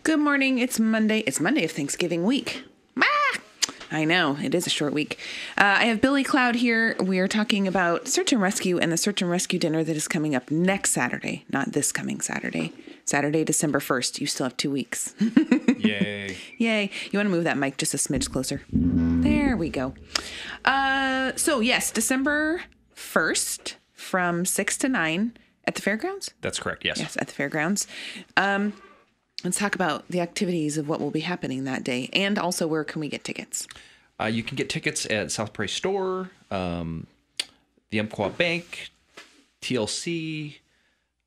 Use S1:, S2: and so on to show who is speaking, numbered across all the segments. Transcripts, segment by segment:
S1: Good morning. It's Monday. It's Monday of Thanksgiving week. Ah! I know. It is a short week. I have Billy Cloud here. We are talking about search and rescue and the search and rescue dinner that is coming up next Saturday, not this coming Saturday. Saturday, December 1st. You still have 2 weeks.
S2: Yay.
S1: Yay. You want to move that mic just a smidge closer? There we go. So, yes, December 1st from 6 to 9 at the fairgrounds?
S2: That's correct, yes.
S1: Yes, at the fairgrounds. Let's talk about the activities of what will be happening that day, and also where can we get tickets?
S2: You can get tickets at South Prairie Store, the Umpqua Bank, TLC,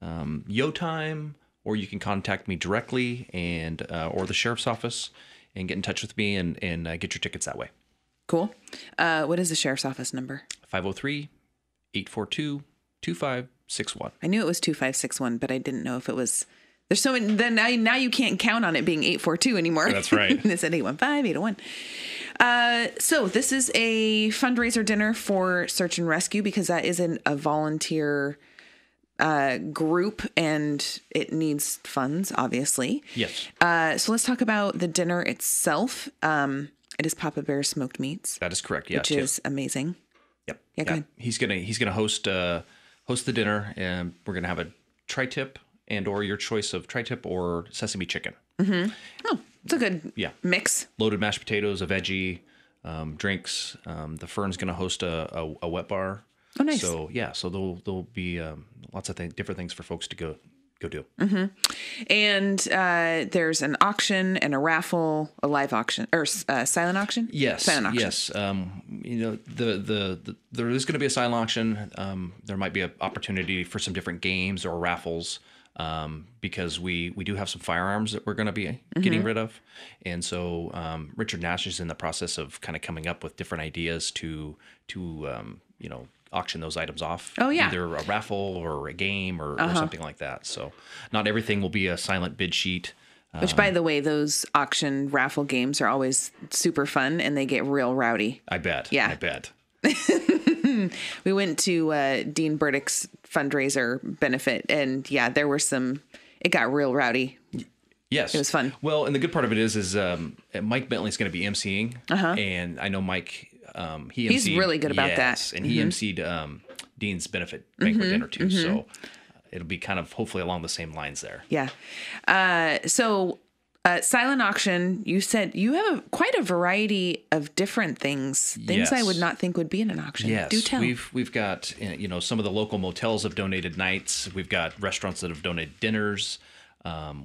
S2: Yo Time, or you can contact me directly and or the sheriff's office and get in touch with me and get your tickets that way.
S1: Cool. What is the sheriff's office number?
S2: 503-842-2561.
S1: I knew it was 2561, but I didn't know if it was... There's so many, then now you can't count on it being 842 anymore.
S2: That's right.
S1: It said 815, 801. So this is a fundraiser dinner for search and rescue because that isn't a volunteer group and it needs funds, obviously.
S2: Yes.
S1: So let's talk about the dinner itself. It is Papa Bear's smoked meats.
S2: That is correct. Yeah,
S1: which is amazing.
S2: Yep.
S1: Yeah, go ahead.
S2: He's gonna host the dinner, and we're gonna have a tri-tip and or your choice of tri-tip or sesame chicken.
S1: Mm-hmm. Oh, it's a good mix.
S2: Loaded mashed potatoes, a veggie, drinks. The Fern's going to host a wet bar.
S1: Oh, nice.
S2: So, so there'll be lots of different things for folks to go do.
S1: Mm-hmm. And there's an auction and a raffle, a live auction, or silent auction?
S2: Yes.
S1: Silent auction.
S2: Yes. There is going to be a silent auction. There might be an opportunity for some different games or raffles. Because we do have some firearms that we're going to be getting rid of. And so Richard Nash is in the process of kind of coming up with different ideas to auction those items off.
S1: Oh, yeah.
S2: Either a raffle or a game or something like that. So not everything will be a silent bid sheet.
S1: Which, by the way, those auction raffle games are always super fun and they get real rowdy.
S2: I bet.
S1: Yeah.
S2: I bet.
S1: We went to Dean Burdick's fundraiser benefit, and there were it got real rowdy.
S2: Yes.
S1: It was fun.
S2: Well, and the good part of it is Mike Bentley's going to be emceeing, and I know Mike,
S1: he's really good about that.
S2: And he emceed Dean's benefit banquet dinner too, so it'll be kind of hopefully along the same lines there.
S1: Yeah. Silent auction, you said you have quite a variety of different things I would not think would be in an auction.
S2: Yes.
S1: Do tell.
S2: We've got, some of the local motels have donated nights. We've got restaurants that have donated dinners.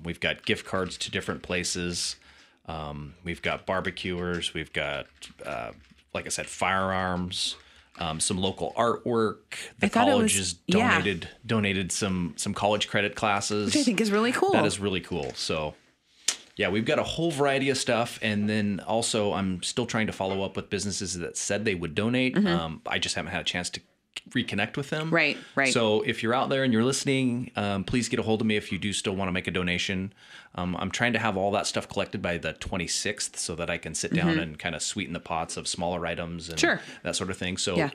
S2: We've got gift cards to different places. We've got barbecuers. We've got, like I said, firearms. Some local artwork. The colleges donated some college credit classes,
S1: which I think is really cool.
S2: That is really cool. So, yeah, we've got a whole variety of stuff, and then also I'm still trying to follow up with businesses that said they would donate. I just haven't had a chance to reconnect with them.
S1: Right.
S2: So if you're out there and you're listening, please get a hold of me if you do still want to make a donation. I'm trying to have all that stuff collected by the 26th so that I can sit down and kind of sweeten the pots of smaller items and that sort of thing. So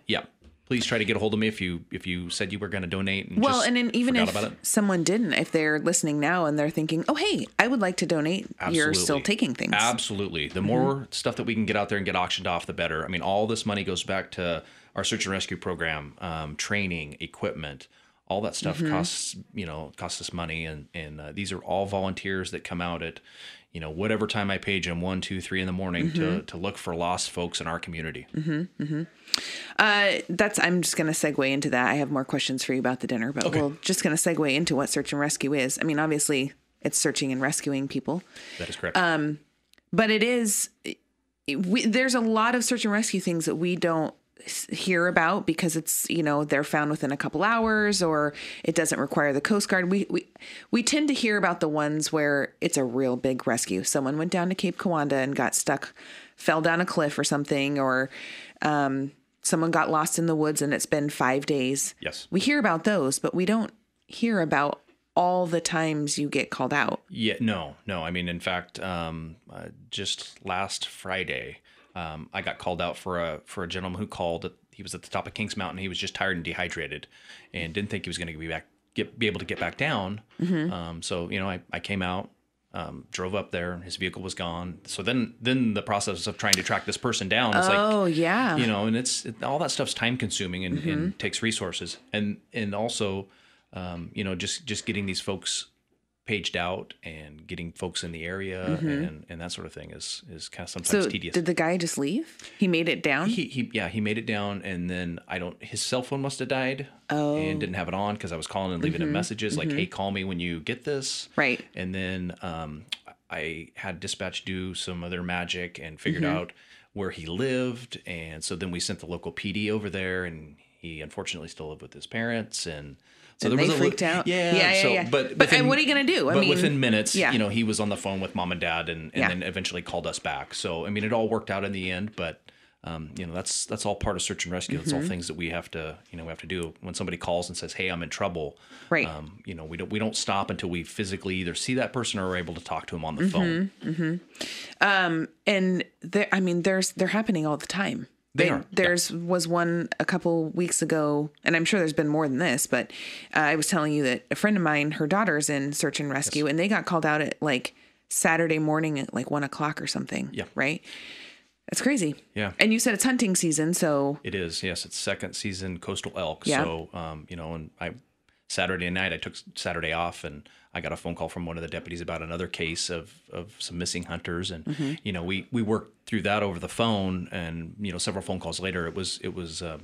S2: please try to get a hold of me if you said you were going to donate. And
S1: even if someone didn't, if they're listening now and they're thinking, oh, hey, I would like to donate. Absolutely. You're still taking things.
S2: Absolutely. The more stuff that we can get out there and get auctioned off, the better. I mean, all this money goes back to our search and rescue program, training, equipment, all that stuff costs us money. And these are all volunteers that come out at, whatever time I page them, 1, 2, 3 in the morning to look for lost folks in our community.
S1: I'm just going to segue into that. I have more questions for you about the dinner, but we're just going to segue into what search and rescue is. I mean, obviously it's searching and rescuing people.
S2: That is correct.
S1: But it is, there's a lot of search and rescue things that we don't hear about because it's, they're found within a couple hours or it doesn't require the Coast Guard. We tend to hear about the ones where it's a real big rescue. Someone went down to Cape Kiwanda and got stuck, fell down a cliff or something, or someone got lost in the woods and it's been 5 days.
S2: Yes.
S1: We hear about those, but we don't hear about all the times you get called out.
S2: Yeah, no. I mean, in fact, just last Friday, I got called out for a gentleman who called. He was at the top of Kings Mountain. He was just tired and dehydrated, and didn't think he was going to be able to get back down. So I came out, drove up there. His vehicle was gone. So then the process of trying to track this person down is
S1: yeah.
S2: And all that stuff's time consuming and takes resources. And also, just getting these folks paged out and getting folks in the area and that sort of thing is kind of sometimes tedious.
S1: Did the guy just leave? He made it down?
S2: He made it down, and then his cell phone must have died and didn't have it on because I was calling and leaving him messages like, hey, call me when you get this.
S1: Right.
S2: And then I had dispatch do some other magic and figured out where he lived. And so then we sent the local PD over there, and he unfortunately still lived with his parents. And so
S1: they freaked out.
S2: Yeah. But
S1: what are you going to do?
S2: Within minutes, he was on the phone with mom and dad and then eventually called us back. So, it all worked out in the end, but that's all part of search and rescue. That's all things that we have to do when somebody calls and says, hey, I'm in trouble.
S1: Right.
S2: We don't stop until we physically either see that person or are able to talk to them on the phone.
S1: And they're happening all the time. Was one a couple weeks ago, and I'm sure there's been more than this, but I was telling you that a friend of mine, her daughter's in search and rescue, and they got called out at like Saturday morning at like 1:00 or something. Yeah. Right. That's crazy.
S2: Yeah.
S1: And you said it's hunting season, so.
S2: It is. Yes. It's second season coastal elk.
S1: Yeah.
S2: So, and Saturday night, I took Saturday off, and I got a phone call from one of the deputies about another case of some missing hunters. And, we worked through that over the phone, and, several phone calls later, it was the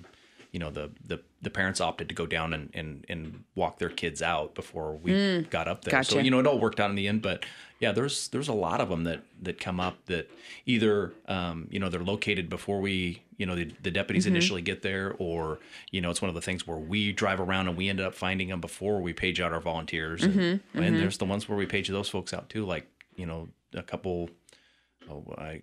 S2: parents opted to go down and walk their kids out before we got up there.
S1: Gotcha.
S2: So, it all worked out in the end, but yeah, there's a lot of them that come up that either, they're located before we, the deputies initially get there, or, it's one of the things where we drive around and we ended up finding them before we page out our volunteers. And there's the ones where we page those folks out too, like, a couple, I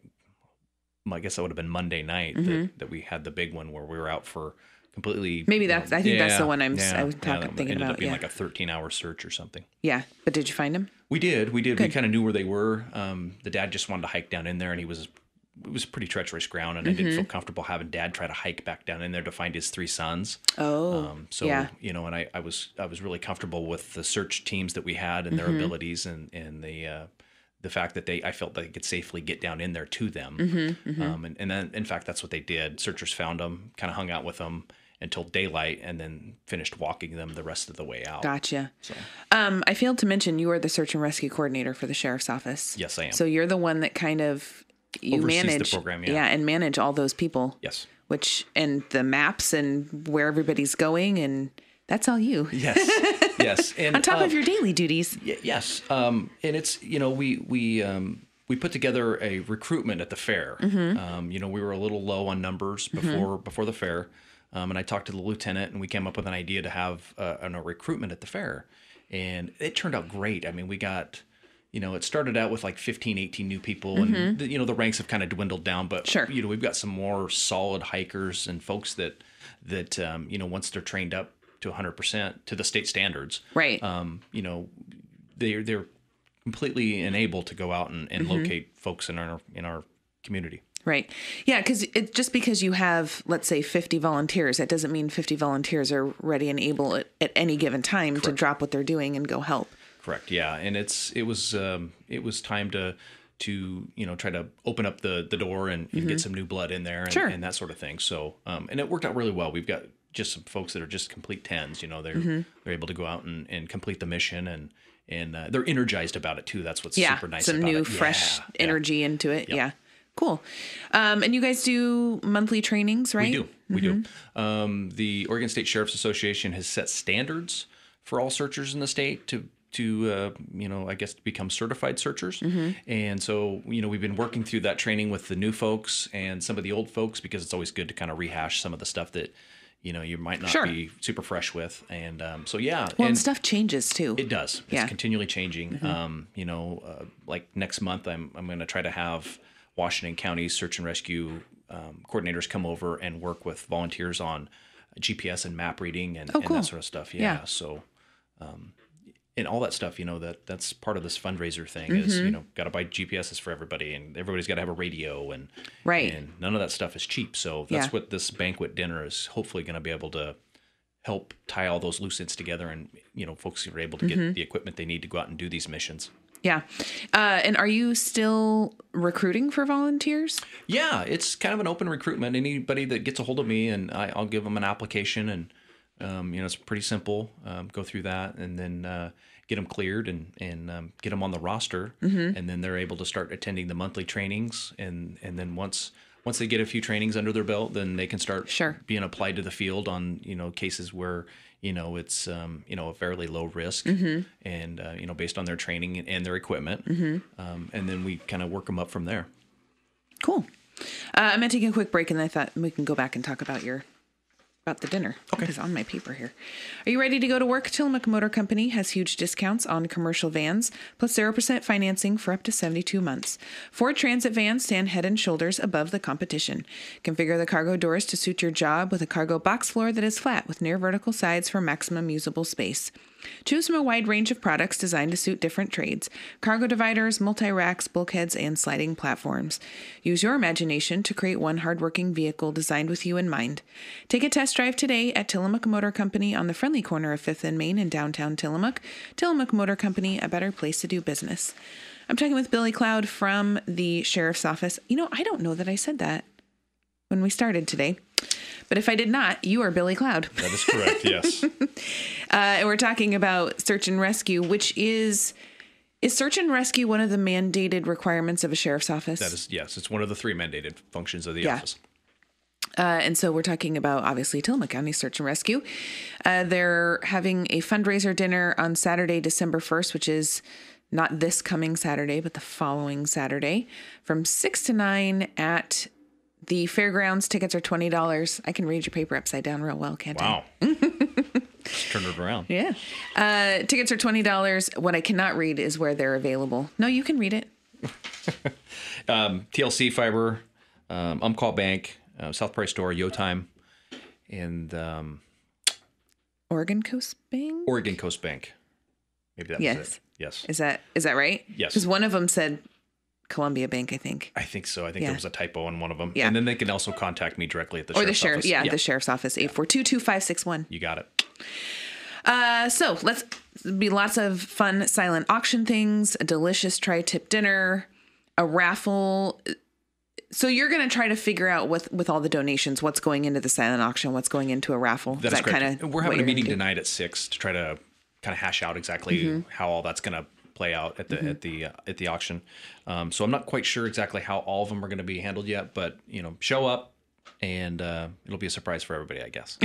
S2: guess that would have been Monday night that we had the big one where we were out for completely.
S1: Maybe I think that's the one I was thinking about.
S2: Ended up being like a 13-hour search or something.
S1: Yeah. But did you find him?
S2: We did.
S1: Good.
S2: We kind of knew where they were. The dad just wanted to hike down in there, and it was pretty treacherous ground, and I didn't feel comfortable having dad try to hike back down in there to find his 3 sons. And I was really comfortable with the search teams that we had and their abilities and the fact that I felt they could safely get down in there to them. And then, in fact, that's what they did. Searchers found them, kind of hung out with them until daylight, and then finished walking them the rest of the way out.
S1: Gotcha. So. I failed to mention you are the search and rescue coordinator for the sheriff's office.
S2: Yes, I am.
S1: So you're the one that kind of
S2: oversees
S1: manage
S2: the program,
S1: and manage all those people.
S2: Yes.
S1: And the maps and where everybody's going, and that's all you.
S2: Yes. Yes. And
S1: on top of your daily duties.
S2: Yes. And it's, we put together a recruitment at the fair. We were a little low on numbers before the fair. And I talked to the lieutenant, and we came up with an idea to have a recruitment at the fair. And it turned out great. I mean, we got, it started out with like 15, 18 new people, and, the ranks have kind of dwindled down. But,
S1: sure.
S2: We've got some more solid hikers and folks that once they're trained up to 100% to the state standards,
S1: right?
S2: They're completely enabled to go out and locate folks in our community.
S1: Right. Yeah, just because you have, let's say, 50 volunteers, that doesn't mean 50 volunteers are ready and able at any given time Correct. To drop what they're doing and go help.
S2: Correct. Yeah, and it was time to try to open up the door and get some new blood in there and that sort of thing. So and it worked out really well. We've got just some folks that are just complete 10s. They're able to go out and complete the mission, and they're energized about it too. That's what's super nice.
S1: Some
S2: about
S1: new
S2: it.
S1: fresh energy into it.
S2: Yep.
S1: Yeah. Cool. And you guys do monthly trainings, right?
S2: We do. The Oregon State Sheriff's Association has set standards for all searchers in the state to I guess become certified searchers. And so, we've been working through that training with the new folks and some of the old folks, because it's always good to kind of rehash some of the stuff that, you might not be super fresh with. And
S1: and stuff changes too.
S2: It does. It's continually changing. Like next month, I'm going to try to have Washington County search and rescue coordinators come over and work with volunteers on GPS and map reading and that sort of stuff. Yeah. So, and all that stuff, that's part of this fundraiser thing is, got to buy GPSs for everybody, and everybody's got to have a radio, and none of that stuff is cheap. So that's what this banquet dinner is hopefully going to be able to help tie all those loose ends together, and folks are able to get the equipment they need to go out and do these missions.
S1: Yeah. And are you still recruiting for volunteers?
S2: Yeah, it's kind of an open recruitment. Anybody that gets a hold of me, and I'll give them an application, and it's pretty simple. Go through that, and then get them cleared, and get them on the roster, and then they're able to start attending the monthly trainings, and then once they get a few trainings under their belt, then they can start being applied to the field on cases where it's a fairly low risk, and based on their training and their equipment, and then we kind of work them up from there.
S1: Cool. I'm gonna take a quick break, and I thought we can go back and talk about the dinner.
S2: Okay.
S1: It's on my paper here. Are you ready to go to work? Tillamook Motor Company has huge discounts on commercial vans, plus 0% financing for up to 72 months. Ford Transit vans stand head and shoulders above the competition. Configure the cargo doors to suit your job with a cargo box floor that is flat with near vertical sides for maximum usable space. Choose from a wide range of products designed to suit different trades: cargo dividers, multi-racks, bulkheads, and sliding platforms. Use your imagination to create one hardworking vehicle designed with you in mind. Take a test drive today at Tillamook Motor Company on the friendly corner of 5th and Main in downtown Tillamook. Tillamook Motor Company, a better place to do business. I'm talking with Billy Cloud from the Sheriff's Office. I don't know that I said that when we started today. But if I did not, you are Billy Cloud.
S2: That is correct, yes.
S1: And we're talking about search and rescue, which is search and rescue one of the mandated requirements of a sheriff's office?
S2: That is, yes. It's one of the 3 mandated functions of the office.
S1: And so we're talking about, obviously, Tillamook County Search and Rescue. They're having a fundraiser dinner on Saturday, December 1st, which is not this coming Saturday, but the following Saturday, from 6 to 9 at the fairgrounds. Tickets are $20. I can read your paper upside down real well, can't I?
S2: Wow. Just turn it around.
S1: Yeah. Tickets are $20. What I cannot read is where they're available. No, you can read it.
S2: TLC Fiber, Umpqua Bank, South Price Store, Yo Time, and
S1: Oregon Coast Bank?
S2: Oregon Coast Bank. Maybe that was it. Yes.
S1: Is that right?
S2: Yes.
S1: Because one of them said Columbia Bank, I think.
S2: I think so. I think there was a typo on one of them.
S1: Yeah.
S2: And then they can also contact me directly at the Sheriff's Office.
S1: Yeah, the Sheriff's Office, 842-2561.
S2: You got it.
S1: So let's be lots of fun silent auction things, a delicious tri-tip dinner, a raffle. So you're going to try to figure out with all the donations, what's going into the silent auction, what's going into a raffle.
S2: That's correct. We're having a meeting tonight at 6 to try to kind of hash out exactly how all that's going to play out at the auction. So I'm not quite sure exactly how all of them are going to be handled yet, but show up and it'll be a surprise for everybody, I guess.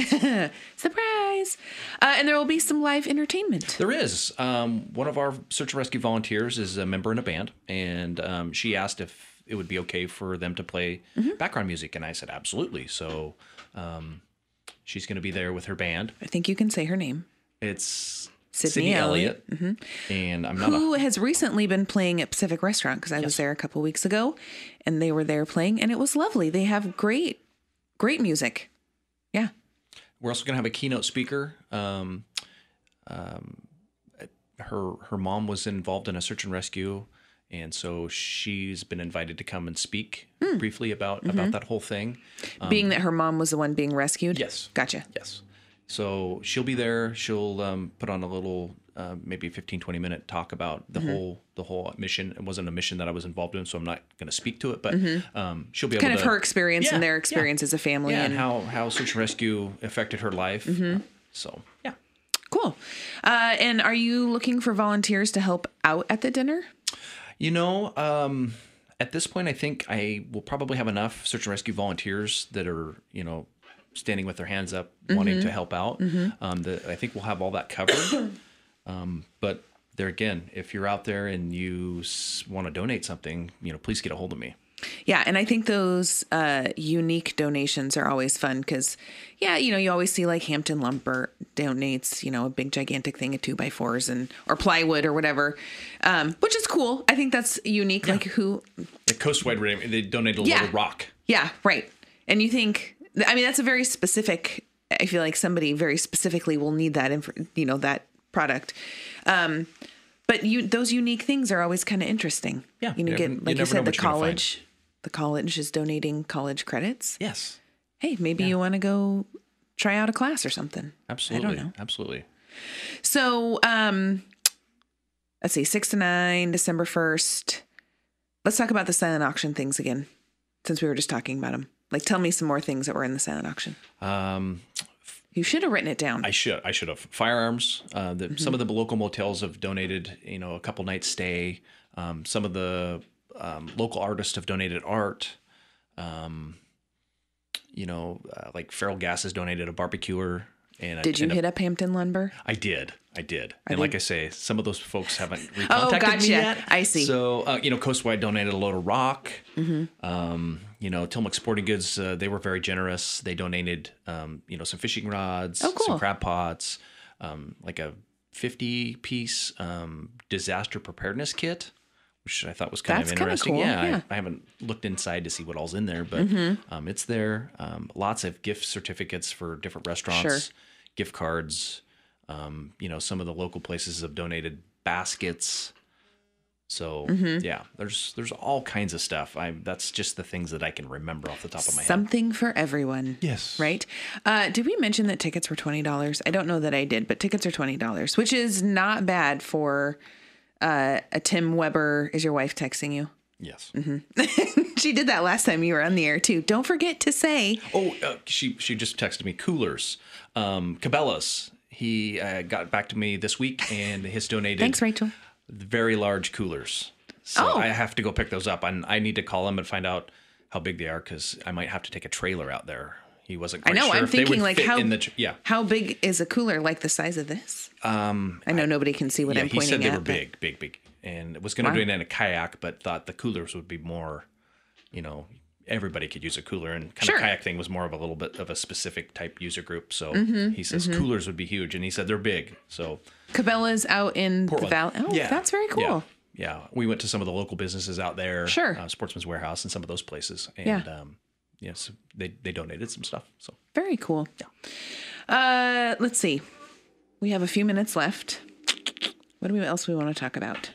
S1: Surprise! And there will be some live entertainment.
S2: There is. One of our search and rescue volunteers is a member in a band, and she asked if it would be okay for them to play background music, and I said absolutely. So she's going to be there with her band.
S1: I think you can say her name.
S2: It's Sydney Elliott. And I'm not
S1: who has recently been playing at Pacific Restaurant, because I was there a couple weeks ago, and they were there playing, and it was lovely. They have great music. Yeah.
S2: We're also going to have a keynote speaker. Her mom was involved in a search and rescue, and so she's been invited to come and speak briefly about that whole thing.
S1: Being that her mom was the one being rescued?
S2: Yes.
S1: Gotcha.
S2: Yes. So she'll be there. She'll put on a little, maybe 15, 20 minute talk about the whole mission. It wasn't a mission that I was involved in, so I'm not going to speak to it, but she'll be able to...
S1: Kind of her experience and their experience as a family.
S2: Yeah, and how search and rescue affected her life. So, yeah.
S1: Cool. And are you looking for volunteers to help out at the dinner?
S2: At this point, I think I will probably have enough search and rescue volunteers that are, standing with their hands up, wanting to help out. I think we'll have all that covered. But there again, if you're out there and you want to donate something, please get a hold of me.
S1: Yeah, and I think those unique donations are always fun because, you always see like Hampton Lumber donates, a big gigantic thing of 2x4s or plywood or whatever, which is cool. I think that's unique. Yeah. Like who?
S2: The Coastwide, they donated a little rock.
S1: Yeah, right. And you think, that's a very specific, I feel like somebody very specifically will need that, that product. But those unique things are always kind of interesting.
S2: Yeah.
S1: Get, like you said, the college is donating college credits.
S2: Yes.
S1: Hey, maybe you want to go try out a class or something.
S2: Absolutely.
S1: I don't know.
S2: Absolutely.
S1: So, let's see, 6 to 9, December 1st. Let's talk about the silent auction things again, since we were just talking about them. Like, tell me some more things that were in the silent auction. You should have written it down.
S2: I should have. Firearms. Some of the local motels have donated, a couple nights stay. Some of the local artists have donated art. Like Feral Gas has donated a barbecuer.
S1: Did you hit up Hampton Lumber?
S2: I did. And like I say, some of those folks haven't recontacted
S1: Oh, gotcha.
S2: me yet.
S1: I see.
S2: So, Coastwide donated a load of rock. Tillamook Sporting Goods, they were very generous. They donated, some fishing rods, some crab pots, like a 50-piece disaster preparedness kit, which I thought was kind of interesting.
S1: Cool.
S2: Yeah. I haven't looked inside to see what all's in there, but it's there. Lots of gift certificates for different restaurants, gift cards. Some of the local places have donated baskets. So there's all kinds of stuff. That's just the things that I can remember off the top of my head.
S1: Something for everyone.
S2: Yes.
S1: Right? Did we mention that tickets were $20? I don't know that I did, but tickets are $20, which is not bad for a Tim Weber. Is your wife texting you?
S2: Yes.
S1: She did that last time you were on the air too. Don't forget to say.
S2: She just texted me coolers. Cabela's. He got back to me this week and has donated.
S1: Thanks, Rachel.
S2: Very large coolers. So I have to go pick those up. And I need to call him and find out how big they are because I might have to take a trailer out there. He wasn't quite sure
S1: I'm
S2: if they
S1: thinking
S2: would
S1: like
S2: fit
S1: how big is a cooler? Like the size of this? I know nobody can see what I'm pointing at.
S2: He said they were big. And was going to do it in a kayak, but thought the coolers would be more, everybody could use a cooler. And kind of kayak thing was more of a little bit of a specific type user group. So he says coolers would be huge. And he said they're big. So
S1: Cabela's out in
S2: Portland.
S1: the valley. Oh, that's very cool.
S2: Yeah. We went to some of the local businesses out there.
S1: Sure.
S2: Sportsman's Warehouse and some of those places. And so they donated some stuff. So
S1: very cool. Yeah. Let's see. We have a few minutes left. What else we want to talk about?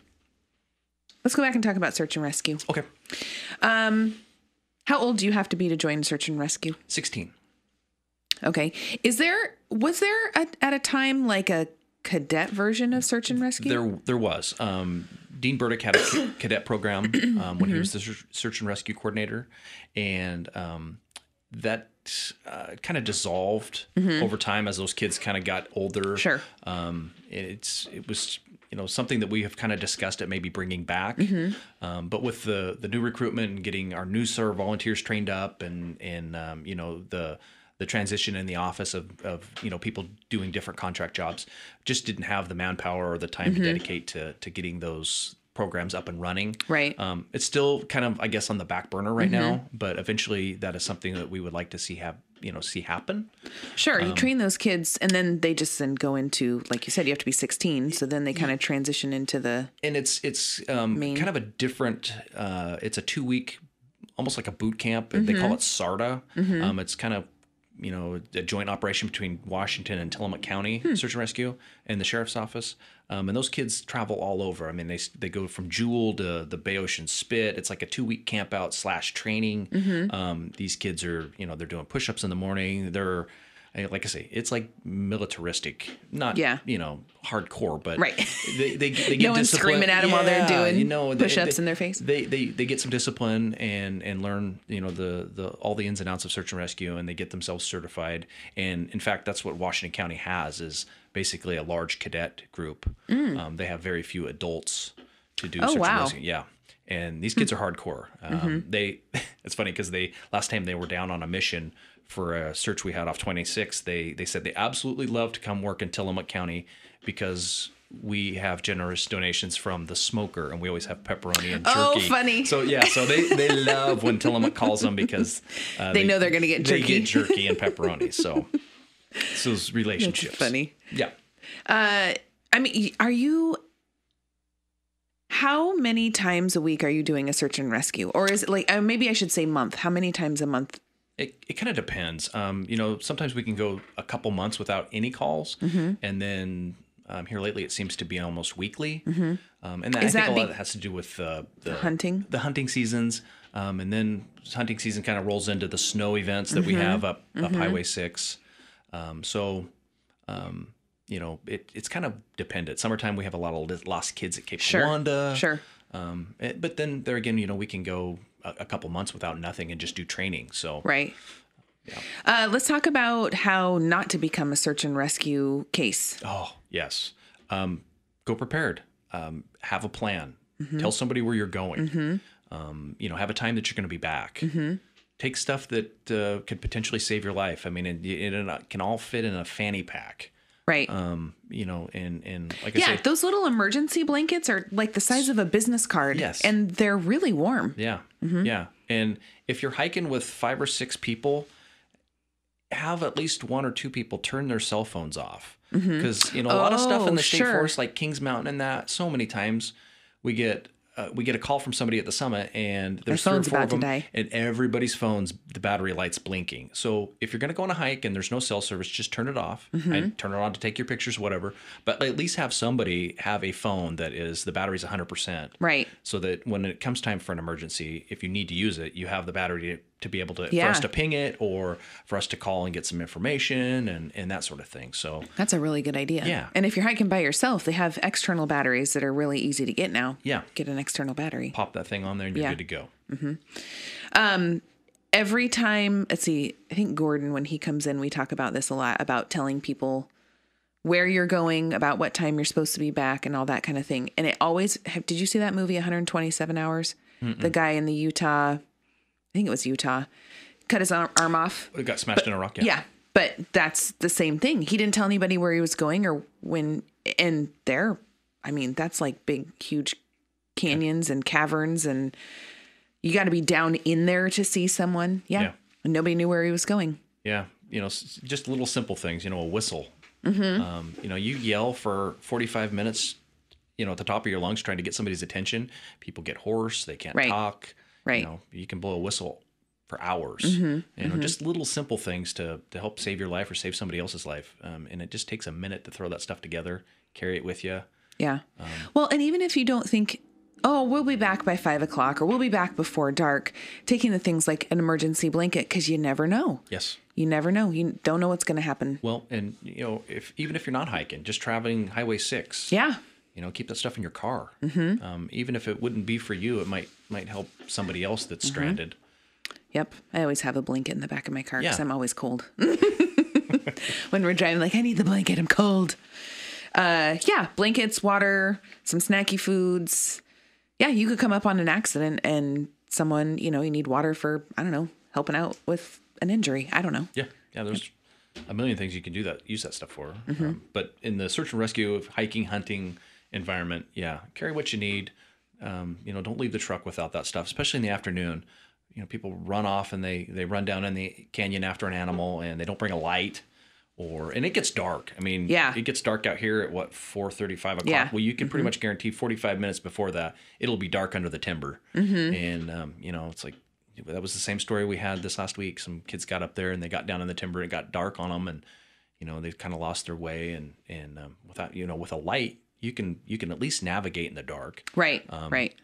S1: Let's go back and talk about search and rescue.
S2: Okay.
S1: How old do you have to be to join search and rescue?
S2: 16.
S1: Okay. Was there at a time like a cadet version of search and rescue?
S2: There was. Dean Burdick had a cadet program when he was the search and rescue coordinator, and that kind of dissolved over time as those kids kind of got older.
S1: Sure.
S2: It was something that we have kind of discussed at maybe bringing back, but with the new recruitment and getting our new SERV volunteers trained up and the transition in the office of people doing different contract jobs, just didn't have the manpower or the time to dedicate to getting those programs up and running.
S1: Right.
S2: It's still kind of, I guess, on the back burner right now, but eventually that is something that we would like to see happen.
S1: Sure. You train those kids and then they just then go into, like you said, you have to be 16. So then they kind of transition into and
S2: it's kind of a different, it's a 2-week, almost like a boot camp. They call it SARTA. It's kind of, a joint operation between Washington and Tillamook County Search and Rescue and the Sheriff's Office. And those kids travel all over. I mean, they go from Jewel to the Bay Ocean Spit. It's like a 2-week camp out / training. These kids are, they're doing push-ups in the morning. They're, like I say, it's like militaristic, not, hardcore, but they get
S1: no one's screaming at them while they're doing push-ups in their face.
S2: They get some discipline and learn, all the ins and outs of search and rescue, and they get themselves certified. And in fact, that's what Washington County has is basically a large cadet group. They have very few adults to do search and rescue. Yeah. And these kids are hardcore. It's funny because last time they were down on a mission for a search we had off 26, they said they absolutely love to come work in Tillamook County because we have generous donations from the smoker and we always have pepperoni and jerky.
S1: Oh, funny.
S2: So they love when Tillamook calls them because
S1: they know they're going to get jerky.
S2: They get jerky and pepperoni. So it's those relationships.
S1: That's funny.
S2: Yeah.
S1: How many times a week are you doing a search and rescue? Or is it like, maybe I should say month. How many times a month?
S2: It kind of depends. Sometimes we can go a couple months without any calls. And then here lately it seems to be almost weekly. And I think a lot of that has to do with the hunting seasons. And then hunting season kind of rolls into the snow events that we have up Highway 6. It's kind of dependent. Summertime, we have a lot of lost kids at Cape
S1: Sure.
S2: Wanda.
S1: Sure.
S2: But then there again, we can go a couple months without nothing and just do training. So
S1: Right. Yeah. Let's talk about how not to become a search and rescue case.
S2: Oh, yes. Go prepared. Have a plan. Tell somebody where you're going. Have a time that you're going to be back. Take stuff that could potentially save your life. I mean, it can all fit in a fanny pack.
S1: Right.
S2: And like I say,
S1: those little emergency blankets are like the size of a business card.
S2: Yes.
S1: And they're really warm.
S2: Yeah. Yeah. And if you're hiking with 5 or 6 people, have at least 1 or 2 people turn their cell phones off. Because, a lot of stuff in the state forest, like Kings Mountain and that, so many times we get a call from somebody at the summit and there's 3 or 4 of them, and everybody's phone's, the battery light's blinking. So if you're going to go on a hike and there's no cell service, just turn it off and turn it on to take your pictures, whatever. But at least have somebody have a phone that is, the battery's 100%.
S1: Right.
S2: So that when it comes time for an emergency, if you need to use it, you have the battery to be able to, for
S1: Yeah.
S2: us to ping it or for us to call and get some information and that sort of thing. So
S1: That's a really good idea.
S2: Yeah.
S1: And if you're hiking by yourself, they have external batteries that are really easy to get now.
S2: Yeah.
S1: Get an external battery.
S2: pop that thing on there and you're
S1: Yeah.
S2: good to go.
S1: Every time, let's see, I think Gordon, when he comes in, we talk about this a lot, about telling people where you're going, about what time you're supposed to be back and all that kind of thing. And it always, did you see that movie, 127 Hours? The guy in the Utah, I think it was Utah, cut his arm off.
S2: It got smashed in a rock.
S1: Yeah. But that's the same thing. He didn't tell anybody where he was going or when, and there, I mean, that's like big, huge canyons and caverns, and you got to be down in there to see someone. Yeah. And nobody knew where he was going.
S2: Yeah. Just little simple things, a whistle. You yell for 45 minutes, at the top of your lungs trying to get somebody's attention. People get hoarse. They can't talk.
S1: Right.
S2: You can blow a whistle for hours. Just little simple things to help save your life or save somebody else's life. And it just takes a minute to throw that stuff together, carry it with you.
S1: Yeah. Well, and even if you don't think, oh, we'll be back by 5 o'clock or we'll be back before dark, taking the things like an emergency blanket, because you never know.
S2: Yes.
S1: You never know. You don't know what's going to happen.
S2: Well, and even if you're not hiking, just traveling Highway 6.
S1: Yeah.
S2: Keep that stuff in your car. Even if it wouldn't be for you, it might help somebody else that's stranded.
S1: Yep. I always have a blanket in the back of my car because
S2: Yeah.
S1: I'm always cold. When we're driving, like, I need the blanket. I'm cold. Blankets, water, some snacky foods. Yeah, you could come up on an accident and someone, you need water for, I don't know, helping out with an injury. I don't know.
S2: Yeah. There's a million things you can use that stuff for. But in the search and rescue, hiking, hunting environment, carry what you need. Don't leave the truck without that stuff, especially in the afternoon. People run off and they run down in the canyon after an animal and they don't bring a light. And it gets dark. I mean, it gets dark out here at 4:30, 5 o'clock.
S1: Yeah.
S2: Well, you can pretty much guarantee 45 minutes before that, it'll be dark under the timber. And, it's like, that was the same story we had this last week. Some kids got up there and they got down in the timber and it got dark on them. And, they kind of lost their way. And without, with a light, you can at least navigate in the dark.
S1: Right. Right.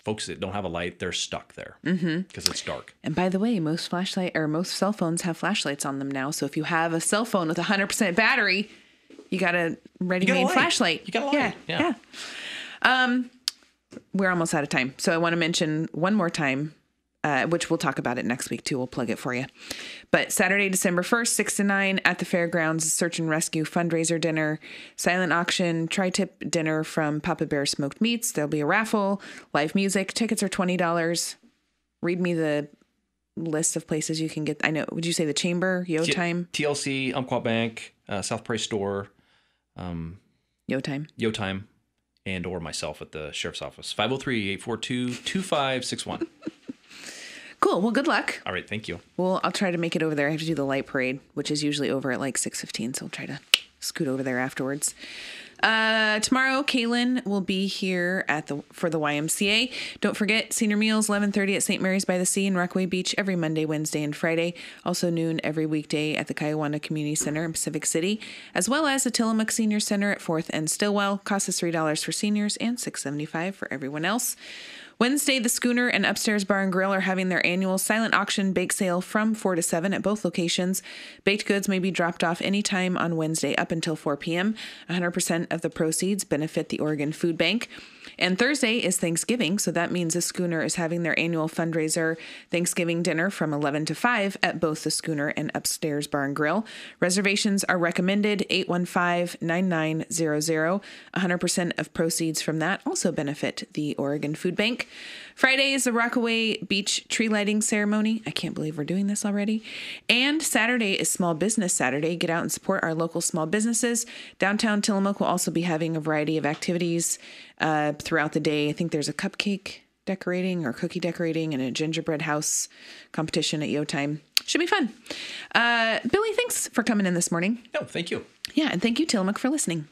S2: Folks that don't have a light, they're stuck there because it's dark.
S1: And by the way, most cell phones have flashlights on them now. So if you have a cell phone with 100% battery, you got a ready-made flashlight.
S2: You got a light.
S1: Yeah. We're almost out of time. So I want to mention one more time, which we'll talk about it next week too. We'll plug it for you. But Saturday, December 1st, 6 to 9 at the fairgrounds, search and rescue fundraiser dinner, silent auction, tri-tip dinner from Papa Bear Smoked Meats. There'll be a raffle, live music. Tickets are $20. Read me the list of places you can get. I know. Would you say the Chamber, Yo Time?
S2: TLC, Umpqua Bank, South Prairie Store,
S1: Yo Time,
S2: and or myself at the Sheriff's Office. 503-842-2561.
S1: Cool. Well, good luck.
S2: All right. Thank you.
S1: Well, I'll try to make it over there. I have to do the light parade, which is usually over at like 6:15. So I'll try to scoot over there afterwards. Tomorrow, Kaylin will be here for the YMCA. Don't forget, senior meals, 11:30 at St. Mary's by the Sea in Rockaway Beach every Monday, Wednesday, and Friday. Also noon every weekday at the Kaiwana Community Center in Pacific City, as well as the Tillamook Senior Center at 4th and Stillwell. Costs us $3 for seniors and $6.75 for everyone else. Wednesday, the Schooner and Upstairs Bar and Grill are having their annual silent auction bake sale from 4 to 7 at both locations. Baked goods may be dropped off anytime on Wednesday up until 4 p.m. 100% of the proceeds benefit the Oregon Food Bank. And Thursday is Thanksgiving, so that means the Schooner is having their annual fundraiser Thanksgiving dinner from 11 to 5 at both the Schooner and Upstairs Bar and Grill. Reservations are recommended 815-9900. 100% of proceeds from that also benefit the Oregon Food Bank. Friday is the Rockaway Beach tree lighting ceremony. I can't believe we're doing this already. And Saturday is Small Business Saturday. Get out and support our local small businesses. Downtown Tillamook will also be having a variety of activities throughout the day. I think there's a cupcake decorating or cookie decorating and a gingerbread house competition at Yo Time. Should be fun. Billy, thanks for coming in this morning.
S2: No, thank you.
S1: Yeah, and thank you, Tillamook, for listening.